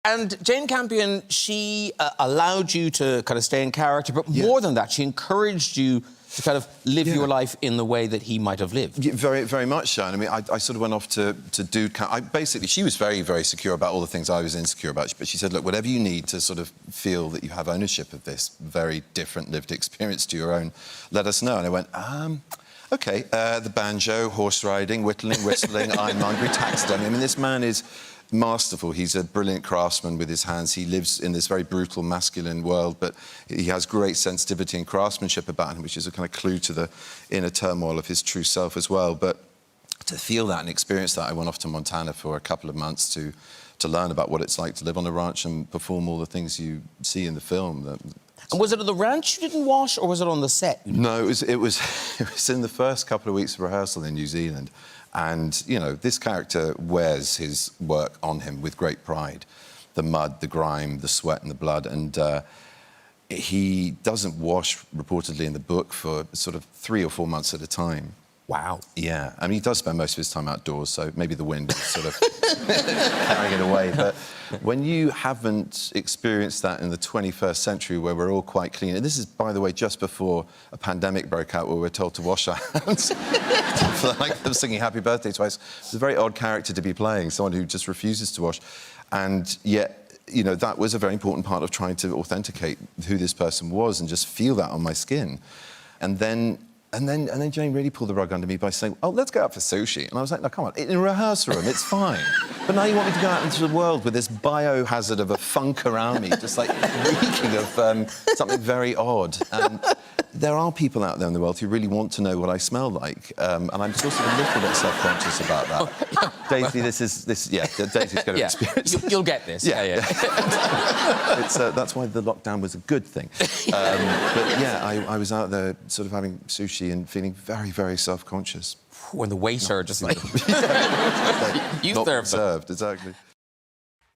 And Jane Campion, she allowed you to kind of stay in character, but more than that, she encouraged you to kind of live your life in the way that he might have lived. Yeah, very, very much so. And I mean, I sort of went off to do... basically, she was very, very secure about all the things I was insecure about. But she said, look, whatever you need to sort of feel that you have ownership of this very different lived experience to your own, let us know. And I went, OK, the banjo, horse riding, whistling, ironmongery, taxidermy. I mean, this man is masterful. He's a brilliant craftsman with his hands. He lives in this very brutal, masculine world, but he has great sensitivity and craftsmanship about him, which is a kind of clue to the inner turmoil of his true self as well. But to feel that and experience that, I went off to Montana for a couple of months to learn about what it's like to live on a ranch and perform all the things you see in the film. And was it at the ranch you didn't wash, or was it on the set? No, it was in the first couple of weeks of rehearsal in New Zealand. And, you know, this character wears his work on him with great pride. The mud, the grime, the sweat and the blood. And he doesn't wash, reportedly in the book, for sort of 3 or 4 months at a time. Wow. Yeah. I mean, he does spend most of his time outdoors, so maybe the wind is sort of carrying it away. But when you haven't experienced that in the 21st century, where we're all quite clean... And this is, by the way, just before a pandemic broke out, where we're told to wash our hands. Like them singing Happy Birthday twice. It's a very odd character to be playing, someone who just refuses to wash. And yet, you know, that was a very important part of trying to authenticate who this person was and just feel that on my skin. And then Jane really pulled the rug under me by saying, oh, let's go out for sushi. And I was like, no, come on, in a rehearsal room, it's fine. But now you want me to go out into the world with this biohazard of a funk around me, just, like, reeking of something very odd. And there are people out there in the world who really want to know what I smell like. And I'm sort of a little bit self-conscious about that. Daisy, Daisy's going to experience this. You'll get this. Yeah. That's why the lockdown was a good thing. But, yeah, I was out there sort of having sushi and feeling very, very self-conscious. When the waiter just like... You served served, exactly.